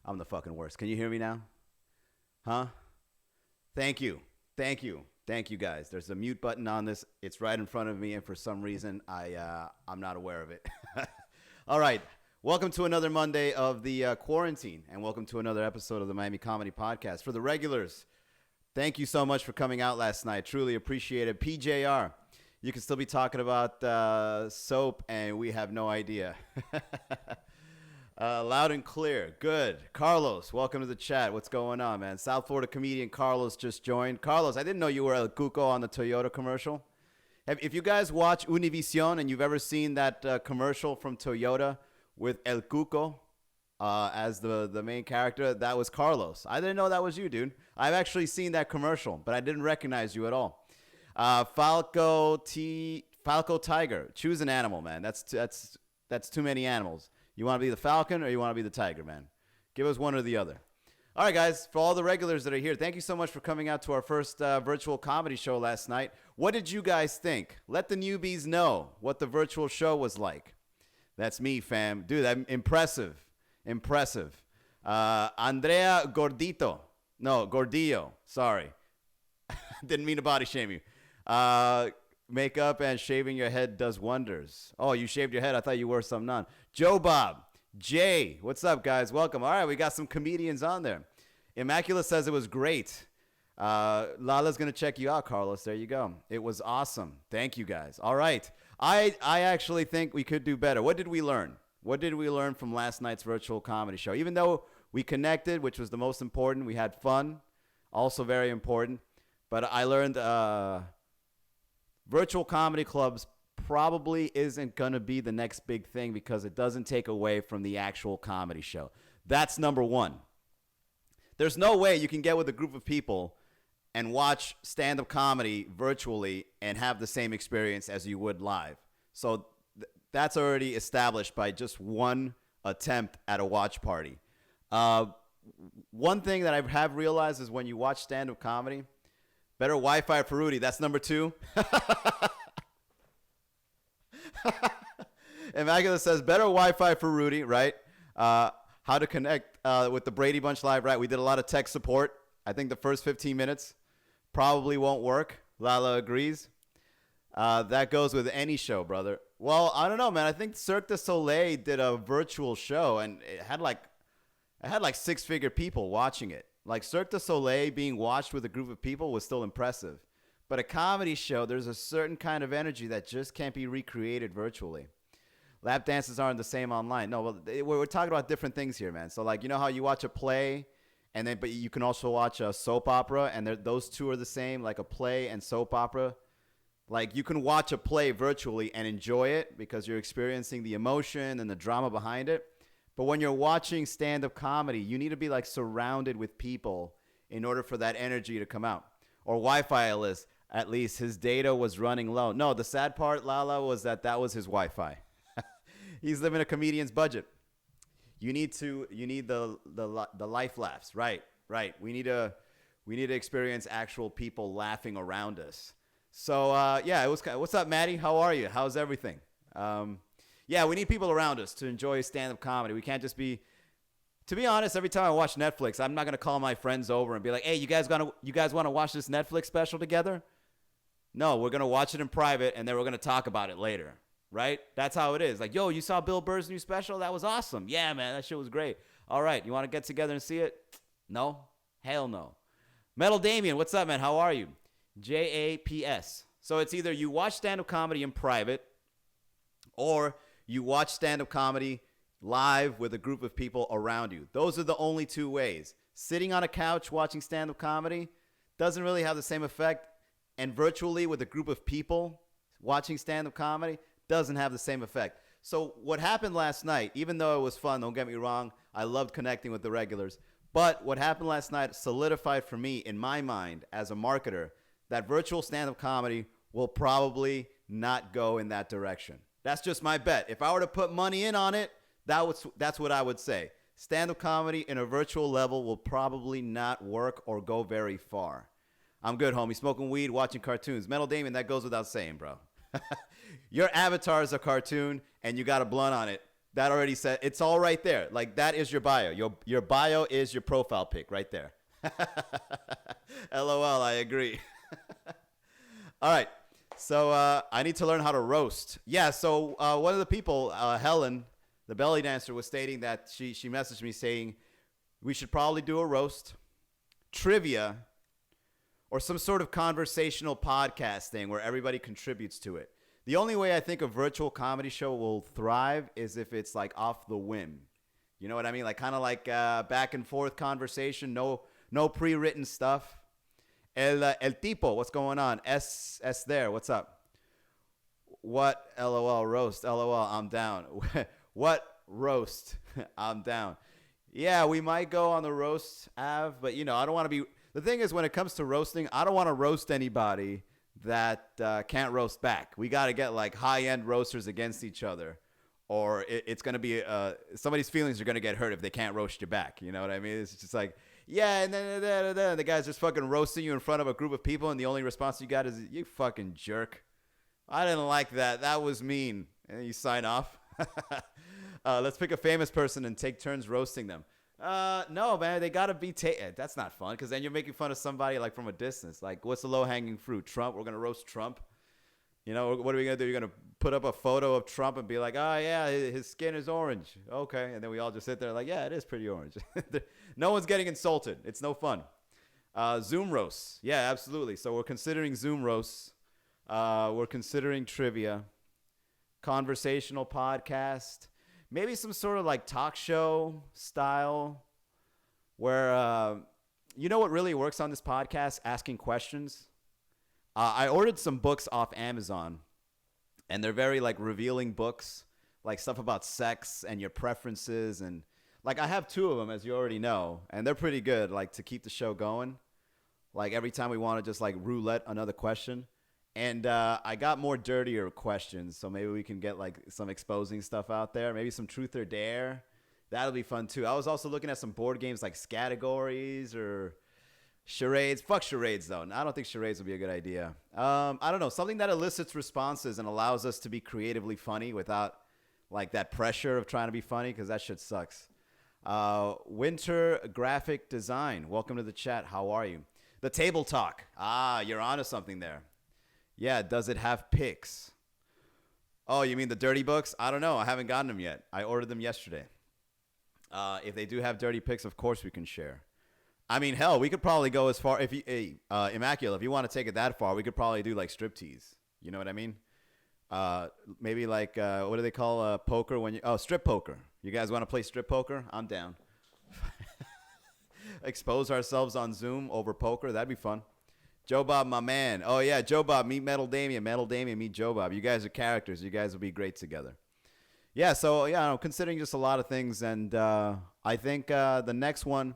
I'm the fucking worst. Can you hear me now? Huh? Thank you. Thank you. Thank you guys. There's a mute button on this. It's right in front of me, and for some reason, I'm not aware of it. All right. Welcome to another Monday of the quarantine, and welcome to another episode of the Miami Comedy Podcast. For the regulars, thank you so much for coming out last night. Truly appreciate it. PJR, you can still be talking about soap, and we have no idea. Loud and clear. Good. Carlos, welcome to the chat. What's going on, man? South Florida comedian Carlos just joined. Carlos, I didn't know you were El Cuco on the Toyota commercial. If you guys watch Univision and you've ever seen that commercial from Toyota with El Cuco as the main character, that was Carlos. I didn't know that was you, dude. I've actually seen that commercial, but I didn't recognize you at all. Falco Tiger. Choose an animal, man. That's too many animals. You want to be the falcon or you want to be the tiger, man? Give us one or the other. All right, guys, for all the regulars that are here, thank you so much for coming out to our first virtual comedy show last night. What did you guys think? Let the newbies know what the virtual show was like. That's me, fam. Dude, I'm impressive. Impressive. Andrea Gordito. No, Gordillo. Sorry. Didn't mean to body shame you. Makeup and shaving your head does wonders. Oh, you shaved your head? I thought you wore something on. Joe Bob. Jay. What's up, guys? Welcome. All right, we got some comedians on there. Immaculate says it was great. Lala's going to check you out, Carlos. There you go. It was awesome. Thank you, guys. All right. I actually think we could do better. What did we learn? What did we learn from last night's virtual comedy show? Even though we connected, which was the most important, we had fun, also very important. But I learned virtual comedy clubs probably isn't going to be the next big thing because it doesn't take away from the actual comedy show. That's number one. There's no way you can get with a group of people and watch stand-up comedy virtually and have the same experience as you would live. So that's already established by just one attempt at a watch party. One thing that I have realized is when you watch stand-up comedy, better Wi-Fi for Rudy. That's number two. Immaculate says, better Wi-Fi for Rudy, right? How to connect with the Brady Bunch Live, right? We did a lot of tech support. I think the first 15 minutes probably won't work. Lala agrees. That goes with any show, brother. Well, I don't know, man. I think Cirque du Soleil did a virtual show, and it had like six-figure people watching it. Like Cirque du Soleil being watched with a group of people was still impressive. But a comedy show, there's a certain kind of energy that just can't be recreated virtually. Lap dances aren't the same online. No, well, we're talking about different things here, man. So, like, you know how you watch a play, but you can also watch a soap opera, and those two are the same, like a play and soap opera. Like, you can watch a play virtually and enjoy it because you're experiencing the emotion and the drama behind it. But when you're watching stand-up comedy, you need to be, like, surrounded with people in order for that energy to come out. Or Wi-Fi list. At least his data was running low. No, the sad part, Lala, was that was his Wi-Fi. He's living a comedian's budget. You need the life laughs, right? We need to experience actual people laughing around us. So yeah, it was. What's up, Maddie? How are you? How's everything? Yeah, we need people around us to enjoy stand-up comedy. We can't just be. To be honest, every time I watch Netflix, I'm not gonna call my friends over and be like, "Hey, you guys want to watch this Netflix special together?" No, we're gonna watch it in private, and then we're gonna talk about it later, right? That's how it is. Like, yo, you saw Bill Burr's new special? That was awesome. Yeah, man, that shit was great. All right, you want to get together and see it? No, hell no. Metal Damien, what's up, man? How are you? JAPS. So it's either you watch stand-up comedy in private, or you watch stand-up comedy live with a group of people around you. Those are the only two ways. Sitting on a couch watching stand-up comedy doesn't really have the same effect, and virtually with a group of people watching stand-up comedy doesn't have the same effect. So what happened last night, even though it was fun, don't get me wrong, I loved connecting with the regulars, but what happened last night solidified for me in my mind as a marketer that virtual stand-up comedy will probably not go in that direction. That's just my bet. If I were to put money in on it, that's what I would say. Stand-up comedy in a virtual level will probably not work or go very far. I'm good, homie. Smoking weed, watching cartoons. Metal Damien, that goes without saying, bro. Your avatar is a cartoon, and you got a blunt on it. That already said it's all right there. Like that is your bio. Your bio is your profile pic right there. LOL, I agree. All right. So I need to learn how to roast. Yeah. So one of the people, Helen, the belly dancer, was stating that she messaged me saying we should probably do a roast, trivia, or some sort of conversational podcast thing where everybody contributes to it. The only way I think a virtual comedy show will thrive is if it's like off the whim. You know what I mean? Like kind of like back and forth conversation, no pre-written stuff. El tipo, what's going on? S there, what's up? What? LOL, roast. LOL, I'm down. What roast? I'm down. Yeah, we might go on the roast, Av, but I don't want to be. The thing is, when it comes to roasting, I don't want to roast anybody that can't roast back. We got to get like high-end roasters against each other, or it's going to be somebody's feelings are going to get hurt if they can't roast you back. You know what I mean? It's just like, yeah, and then the guy's just fucking roasting you in front of a group of people, and the only response you got is, you fucking jerk. I didn't like that. That was mean. And you sign off. Let's pick a famous person and take turns roasting them. No, man, they gotta be. That's not fun because then you're making fun of somebody like from a distance. Like, what's the low-hanging fruit? Trump. We're gonna roast Trump. What are we gonna do? You're gonna put up a photo of Trump and be like, oh yeah, his skin is orange. Okay, and then we all just sit there like, yeah, it is pretty orange. No one's getting insulted. It's no fun. Zoom roasts. Yeah, absolutely. So we're considering Zoom roasts. We're considering trivia, conversational podcast. Maybe some sort of like talk show style where, what really works on this podcast? Asking questions. I ordered some books off Amazon, and they're very like revealing books, like stuff about sex and your preferences. And like I have 2 of them, as you already know, and they're pretty good, like to keep the show going. Like every time we want to just like roulette another question. And I got more dirtier questions, so maybe we can get like some exposing stuff out there. Maybe some truth or dare. That'll be fun too. I was also looking at some board games like Scattergories or charades. Fuck charades though. I don't think charades would be a good idea. I don't know. Something that elicits responses and allows us to be creatively funny without like that pressure of trying to be funny, because that shit sucks. Winter Graphic Design. Welcome to the chat. How are you? The Table Talk. You're onto something there. Yeah, does it have pics? Oh, you mean the dirty books? I don't know. I haven't gotten them yet. I ordered them yesterday. If they do have dirty pics, of course we can share. I mean, hell, we could probably go as far. If you, Immaculate, if you want to take it that far, we could probably do like striptease. You know what I mean? Maybe like, what do they call poker when you? Oh, strip poker. You guys want to play strip poker? I'm down. Expose ourselves on Zoom over poker. That'd be fun. Joe Bob, my man. Oh, yeah, Joe Bob, meet Metal Damien. Metal Damien, meet Joe Bob. You guys are characters. You guys will be great together. Yeah, so, yeah, I'm considering just a lot of things. And I think the next one,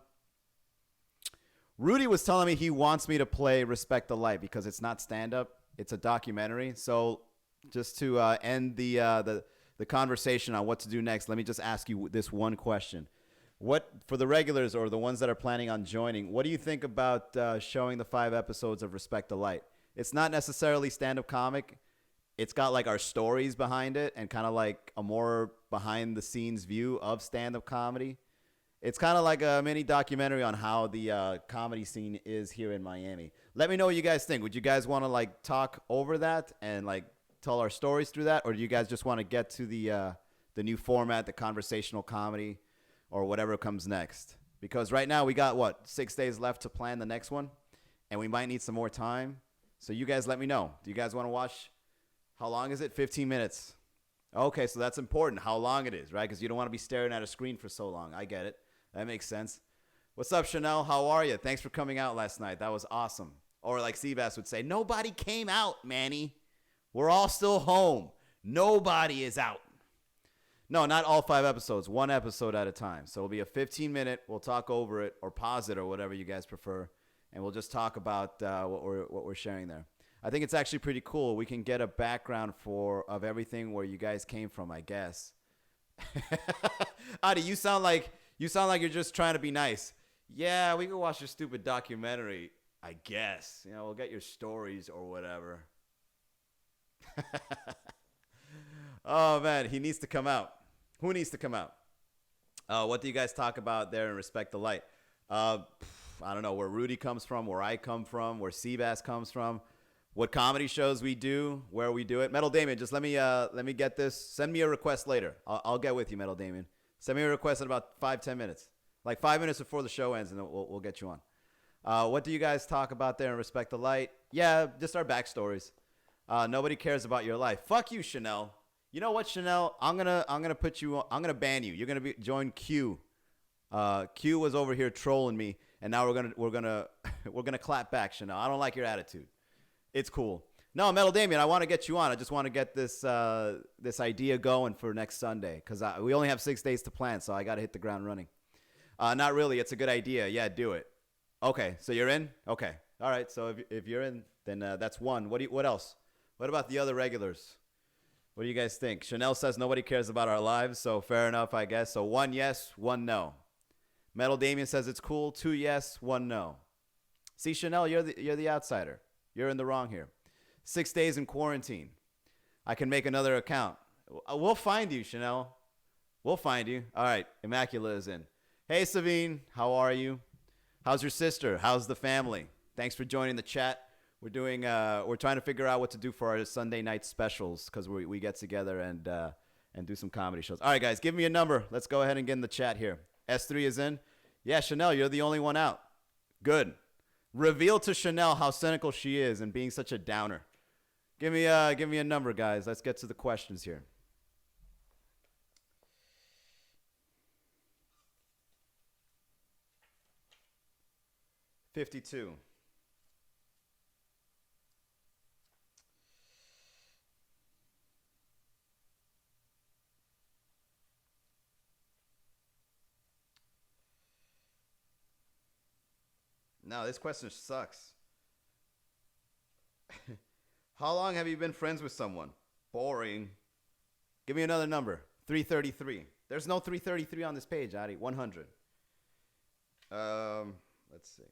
Rudy was telling me he wants me to play Respect the Light because it's not stand-up. It's a documentary. So just to end the conversation on what to do next, let me just ask you this one question. What, for the regulars or the ones that are planning on joining, what do you think about showing the 5 episodes of Respect the Light? It's not necessarily stand-up comic. It's got like our stories behind it and kind of like a more behind-the-scenes view of stand-up comedy. It's kind of like a mini documentary on how the comedy scene is here in Miami. Let me know what you guys think. Would you guys want to like talk over that and like tell our stories through that, or do you guys just want to get to the new format, the conversational comedy, or whatever comes next? Because right now we got, 6 days left to plan the next one, and we might need some more time. So you guys let me know. Do you guys want to watch? How long is it? 15 minutes. Okay, so that's important, how long it is, right? Because you don't want to be staring at a screen for so long. I get it. That makes sense. What's up, Chanel? How are you? Thanks for coming out last night. That was awesome. Or like Seabass would say, nobody came out, Manny. We're all still home. Nobody is out. No, not all 5 episodes. 1 episode at a time. So it'll be a 15-minute. We'll talk over it or pause it or whatever you guys prefer, and we'll just talk about what we're sharing there. I think it's actually pretty cool. We can get a background of everything where you guys came from, I guess. Adi, you sound like you're just trying to be nice. Yeah, we can watch your stupid documentary, I guess. We'll get your stories or whatever. Oh man, he needs to come out. Who needs to come out? What do you guys talk about there in Respect the Light? I don't know where Rudy comes from, where I come from, where Seabass comes from, what comedy shows we do, where we do it. Metal Damien, just let me get this. Send me a request later. I'll get with you, Metal Damien. Send me a request in about 5-10 minutes, like 5 minutes before the show ends, and then we'll get you on. What do you guys talk about there in Respect the Light? Yeah, just our backstories. Nobody cares about your life. Fuck you, Chanel. You know what, Chanel? I'm gonna put you. I'm gonna ban you. You're gonna join Q. Q was over here trolling me, and now we're gonna clap back, Chanel. I don't like your attitude. It's cool. No, Metal Damien, I want to get you on. I just want to get this idea going for next Sunday because we only have 6 days to plan, so I got to hit the ground running. Not really. It's a good idea. Yeah, do it. Okay, so you're in? Okay. All right, so if you're in, then that's one. What else? What about the other regulars? What do you guys think? Chanel says nobody cares about our lives, so fair enough, I guess. So 1 yes, 1 no. Metal Damien says it's cool. 2 yes, 1 no. See, Chanel, you're the outsider. You're in the wrong here. 6 days in quarantine. I can make another account. We'll find you, Chanel. We'll find you. All right, Immaculate is in. Hey, Savine, how are you? How's your sister? How's the family? Thanks for joining the chat. We're trying to figure out what to do for our Sunday night specials because we get together and do some comedy shows. All right, guys, give me a number. Let's go ahead and get in the chat here. S3 is in. Yeah, Chanel, you're the only one out. Good. Reveal to Chanel how cynical she is and being such a downer. Give me a number, guys. Let's get to the questions here. $52. No, this question sucks. How long have you been friends with someone? Boring. Give me another number. 333. There's no 333 on this page, Adi. 100. Let's see.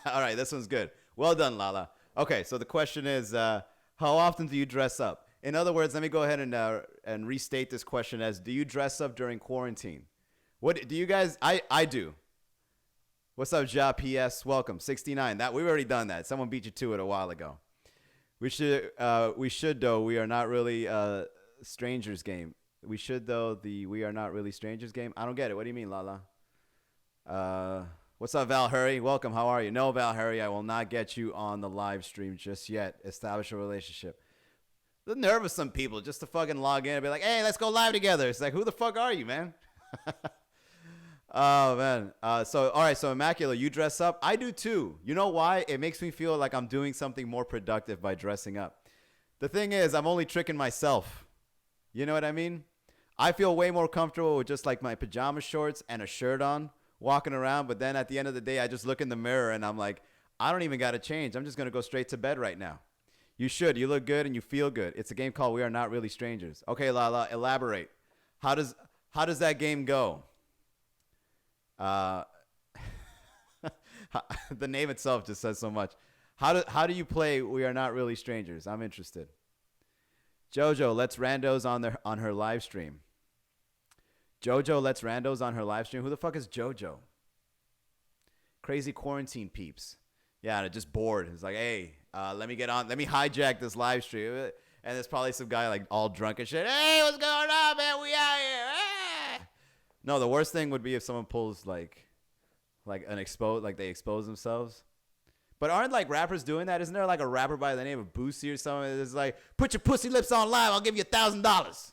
All right, this one's good. Well done, Lala. Okay, so the question is, how often do you dress up? In other words, let me go ahead and restate this question as: do you dress up during quarantine? What do you guys? I do. What's up, Ja? PS, welcome. 69. That we've already done that. Someone beat you to it a while ago. We should though. We are not really strangers game. We should though. The we are not really strangers game. I don't get it. What do you mean, Lala? What's up, Val Hurry? Welcome. How are you? No, Val Hurry, I will not get you on the live stream just yet. Establish a relationship. The nerve of some people just to fucking log in and be like, hey, let's go live together. It's like, who the fuck are you, man? Oh, man. All right. So, Immaculate, you dress up. I do, too. You know why? It makes me feel like I'm doing something more productive by dressing up. The thing is, I'm only tricking myself. You know what I mean? I feel way more comfortable with just like my pajama shorts and a shirt on walking around. But then at the end of the day, I just look in the mirror and I'm like, I don't even got to change. I'm just going to go straight to bed right now. You should. You look good and you feel good. It's a game called We Are Not Really Strangers. Okay, Lala, elaborate. How does that game go? The name itself just says so much. How do you play We Are Not Really Strangers? I'm interested. Jojo lets randos on her live stream. Jojo lets randos on her live stream. Who the fuck is Jojo? Crazy quarantine peeps. Yeah, they're just bored. It's like, hey, let me hijack this live stream. And there's probably some guy like all drunk and shit. Hey, what's going on, man? We out here. Ah! No, the worst thing would be if someone pulls like they expose themselves. But aren't like rappers doing that? Isn't there like a rapper by the name of Boosie or something? It's like, put your pussy lips on live. I'll give you $1,000.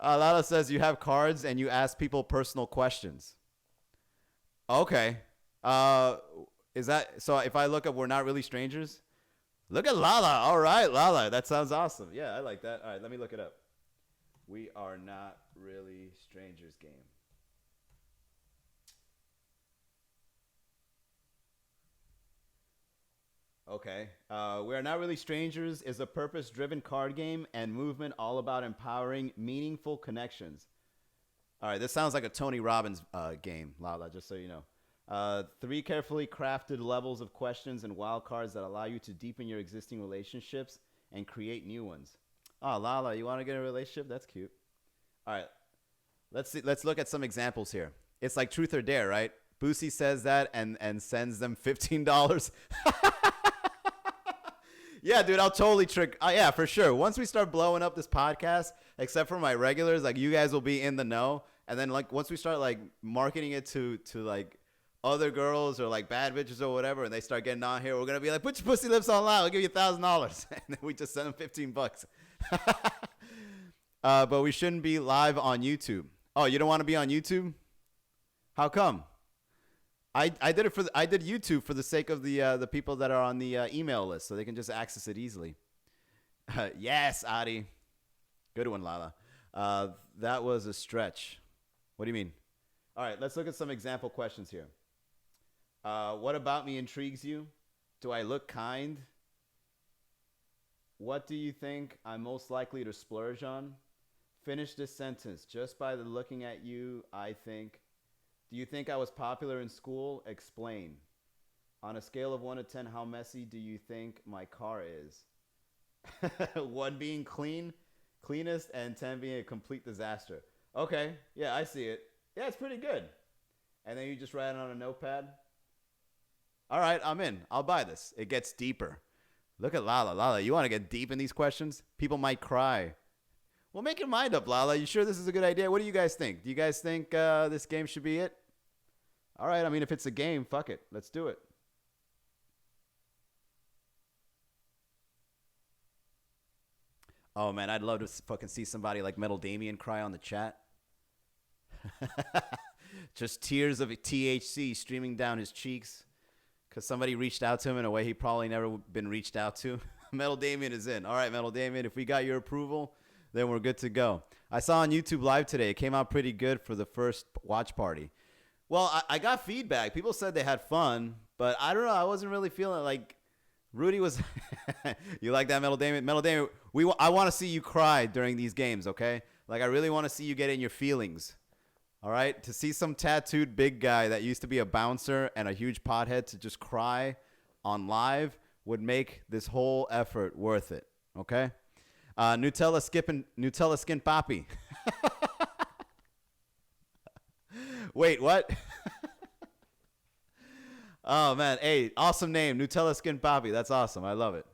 Lala says you have cards and you ask people personal questions. Okay. Is that so? If I look up, we're not really strangers. Look at Lala. All right, Lala. That sounds awesome. Yeah, I like that. All right, let me look it up. We are not really strangers game. Okay. We Are Not Really Strangers is a purpose-driven card game and movement all about empowering meaningful connections. All right, this sounds like a Tony Robbins game, Lala, just so you know. Three carefully crafted levels of questions and wild cards that allow you to deepen your existing relationships and create new ones. Oh, Lala, you want to get a relationship? That's cute. All right, let's see. Let's look at some examples here. It's like truth or dare, right? Boosie says that and sends them $15. Yeah, dude, I'll totally trick. Yeah, for sure. Once we start blowing up this podcast, except for my regulars, like you guys will be in the know. And then like once we start like marketing it to like other girls or like bad bitches or whatever, and they start getting on here, we're gonna be like, put your pussy lips online. I'll give you $1,000, and then we just send them $15. But we shouldn't be live on YouTube. Oh, you don't want to be on YouTube? How come? I did it for I did YouTube for the sake of the people that are on the email list, so they can just access it easily. Yes, Adi, good one, Lala. That was a stretch. What do you mean? All right, let's look at some example questions here. What about me intrigues you? Do I look kind? What do you think I'm most likely to splurge on? Finish this sentence. Just by the looking at you, I think. Do you think I was popular in school? Explain. On a scale of 1 to 10, how messy do you think my car is? 1 being cleanest, and 10 being a complete disaster. Okay, yeah, I see it. Yeah, it's pretty good. And then you just write it on a notepad. All right, I'm in. I'll buy this. It gets deeper. Look at Lala. Lala, you want to get deep in these questions? People might cry. Well, make your mind up, Lala. You sure this is a good idea? What do you guys think? Do you guys think this game should be it? All right, I mean, if it's a game, fuck it. Let's do it. Oh, man, I'd love to fucking see somebody like Metal Damien cry on the chat. Just tears of THC streaming down his cheeks because somebody reached out to him in a way he probably never been reached out to. Metal Damien is in. All right, Metal Damien, if we got your approval, then we're good to go. I saw on YouTube Live today. It came out pretty good for the first watch party. Well, I got feedback. People said they had fun, but I don't know. I wasn't really feeling it. Like Rudy was. You like that, Metal Damien? Metal Damien, I want to see you cry during these games, okay? Like I really want to see you get in your feelings. All right? To see some tattooed big guy that used to be a bouncer and a huge pothead to just cry on live would make this whole effort worth it, okay? Nutella skin poppy. Wait, what? Oh, man. Hey, awesome name. Nutella skin poppy. That's awesome. I love it.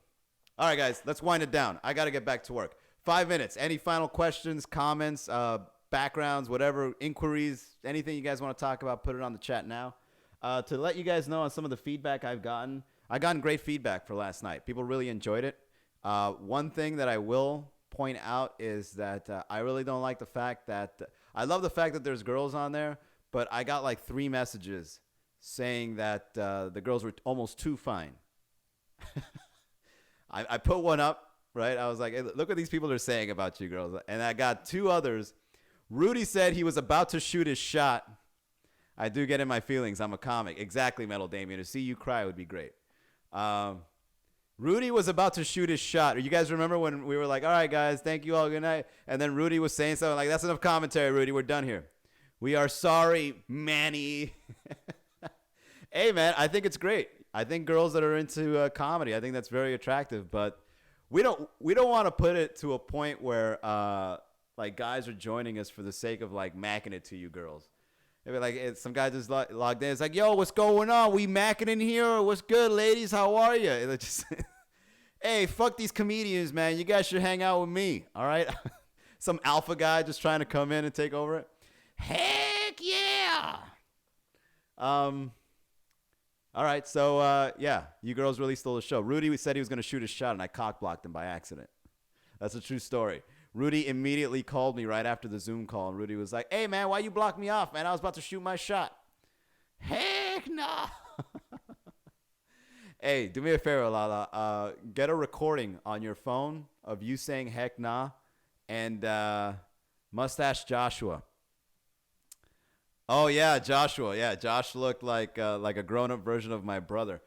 All right, guys, let's wind it down. I got to get back to work. 5 minutes. Any final questions, comments, backgrounds, whatever, inquiries, anything you guys want to talk about, put it on the chat now. To let you guys know on some of the feedback I've gotten great feedback for last night. People really enjoyed it. One thing that I will point out is that I really don't like the fact that I love the fact that there's girls on there, but I got like 3 messages saying that the girls were almost too fine. I put one up, right? I was like, hey, look what these people are saying about you girls. And I got 2 others. Rudy said he was about to shoot his shot. I do get in my feelings. I'm a comic. Exactly, Metal Damien. To see you cry would be great. Rudy was about to shoot his shot. You guys remember when we were like, all right, guys, thank you all. Good night. And then Rudy was saying something like, that's enough commentary, Rudy. We're done here. We are sorry, Manny. Hey, man, I think it's great. I think girls that are into comedy, I think that's very attractive. But we don't want to put it to a point where like guys are joining us for the sake of like macking it to you girls. Maybe like some guy just logged in. It's like, yo, what's going on? We macking in here? What's good, ladies? How are you? And just, hey, fuck these comedians, man. You guys should hang out with me, all right? Some alpha guy just trying to come in and take over it. Heck yeah! All right, so yeah, you girls really stole the show. Rudy said he was going to shoot a shot, and I cock-blocked him by accident. That's a true story. Rudy immediately called me right after the Zoom call, and Rudy was like, hey, man, why you block me off, man? I was about to shoot my shot. Heck no. Hey, do me a favor, Lala. Get a recording on your phone of you saying heck nah and Mustache Joshua. Oh, yeah, Joshua. Yeah, Josh looked like a grown-up version of my brother.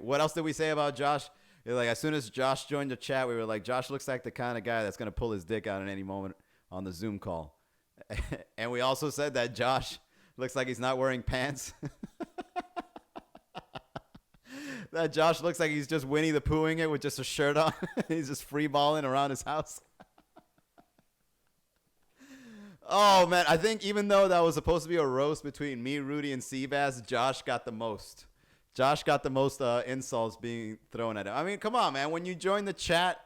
What else did we say about Josh? Like, as soon as Josh joined the chat, we were like, Josh looks like the kind of guy that's going to pull his dick out at any moment on the Zoom call. And we also said that Josh looks like he's not wearing pants. That Josh looks like he's just Winnie the Poohing it with just a shirt on. He's just free balling around his house. Oh man, I think even though that was supposed to be a roast between me, Rudy, and Seabass, Josh got the most. Josh got the most insults being thrown at him. I mean, come on, man. When you join the chat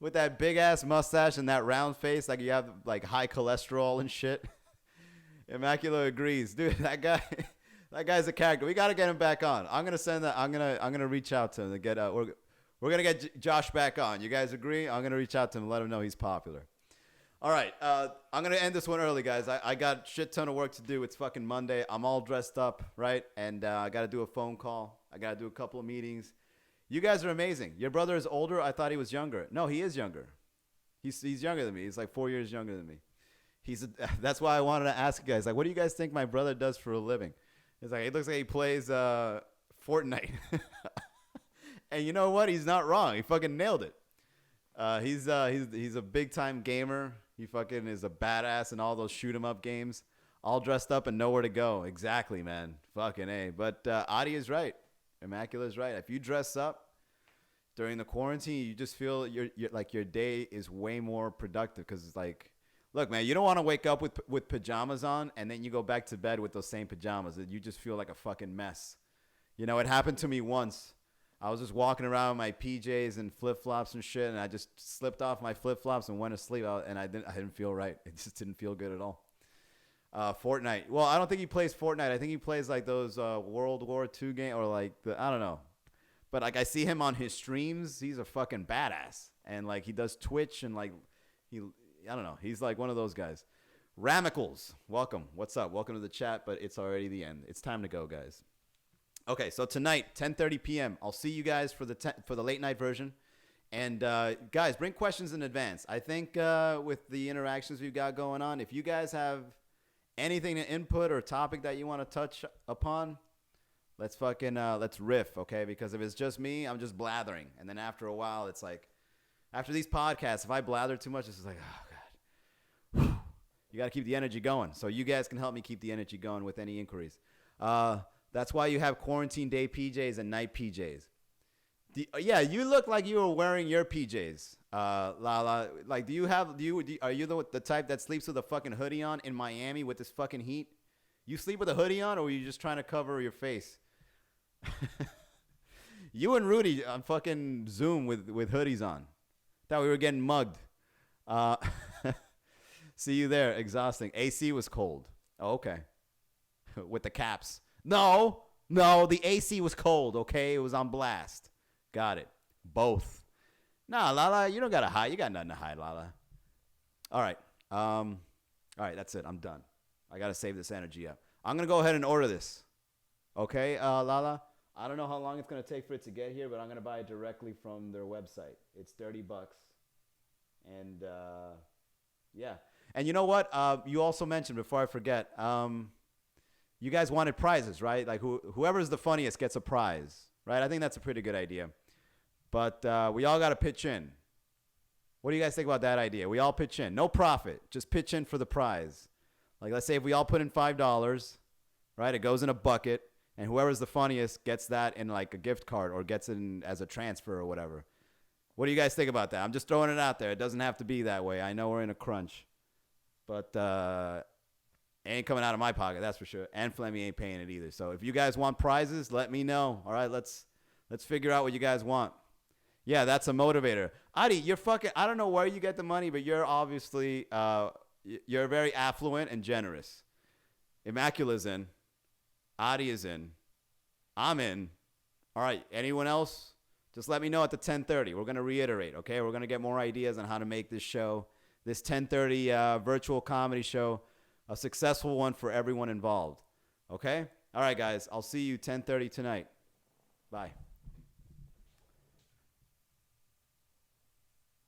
with that big ass mustache and that round face, like you have like high cholesterol and shit. Immaculate agrees, dude. That guy's a character. We gotta get him back on. I'm gonna send that. I'm gonna reach out to him to get. We're gonna get Josh back on. You guys agree? I'm gonna reach out to him and let him know he's popular. All right. I'm gonna end this one early, guys. I got shit ton of work to do. It's fucking Monday. I'm all dressed up, right? And I gotta do a phone call. I gotta do a couple of meetings. You guys are amazing. Your brother is older. I thought he was younger. No, he is younger. He's younger than me. He's like 4 years younger than me. That's why I wanted to ask you guys, like, what do you guys think my brother does for a living? It's like, it looks like he plays Fortnite. And you know what? He's not wrong. He fucking nailed it. He's a big time gamer. He fucking is a badass in all those shoot 'em up games. All dressed up and nowhere to go. Exactly, man. Fucking A. But Adi is right. Immaculate is right. If you dress up during the quarantine, you just feel you're like your day is way more productive because it's like, look, man, you don't want to wake up with pajamas on and then you go back to bed with those same pajamas. You just feel like a fucking mess. You know, it happened to me once. I was just walking around with my PJs and flip-flops and shit, and I just slipped off my flip-flops and went to sleep, and I didn't feel right. It just didn't feel good at all. Fortnite. Well, I don't think he plays Fortnite. I think he plays like those World War II game or like I don't know. But like I see him on his streams. He's a fucking badass, and like he does Twitch and like I don't know. He's like one of those guys. Ramicles, welcome. What's up? Welcome to the chat. But it's already the end. It's time to go, guys. Okay, so tonight, 10:30 p.m. I'll see you guys for the late night version. And guys, bring questions in advance. I think with the interactions we've got going on, if you guys have anything to input or topic that you want to touch upon, let's riff, okay? Because if it's just me, I'm just blathering. And then after a while, it's like, after these podcasts, if I blather too much, it's just like, oh, God. Whew. You got to keep the energy going. So you guys can help me keep the energy going with any inquiries. That's why you have quarantine day PJs and night PJs. Yeah, you look like you were wearing your PJs, Lala. Like, are you the type that sleeps with a fucking hoodie on in Miami with this fucking heat? You sleep with a hoodie on, or are you just trying to cover your face? You and Rudy on fucking Zoom with hoodies on. Thought we were getting mugged. See you there. Exhausting. AC was cold. Oh, okay. With the caps. No, the AC was cold, okay? It was on blast. Got it. Both. Nah, Lala, you don't got to hide. You got nothing to hide, Lala. All right. All right, that's it. I'm done. I got to save this energy up. I'm going to go ahead and order this. Okay, Lala? I don't know how long it's going to take for it to get here, but I'm going to buy it directly from their website. It's $30. And, yeah. And you know what? You also mentioned, before I forget, you guys wanted prizes, right? Like whoever's the funniest gets a prize, right? I think that's a pretty good idea. But we all got to pitch in. What do you guys think about that idea? We all pitch in. No profit. Just pitch in for the prize. Like, let's say if we all put in $5, right? It goes in a bucket, and whoever's the funniest gets that in like a gift card or gets it in as a transfer or whatever. What do you guys think about that? I'm just throwing it out there. It doesn't have to be that way. I know we're in a crunch. But it ain't coming out of my pocket, that's for sure. And Flemmy ain't paying it either. So if you guys want prizes, let me know. All right, let's figure out what you guys want. Yeah, that's a motivator. Adi, you're fucking, I don't know where you get the money, but you're obviously, you're very affluent and generous. Immaculate's in. Adi is in. I'm in. All right, anyone else? Just let me know at the 10:30. We're going to reiterate, okay? We're going to get more ideas on how to make this show, this 10:30 virtual comedy show, a successful one for everyone involved. Okay? All right, guys. I'll see you 10:30 tonight. Bye.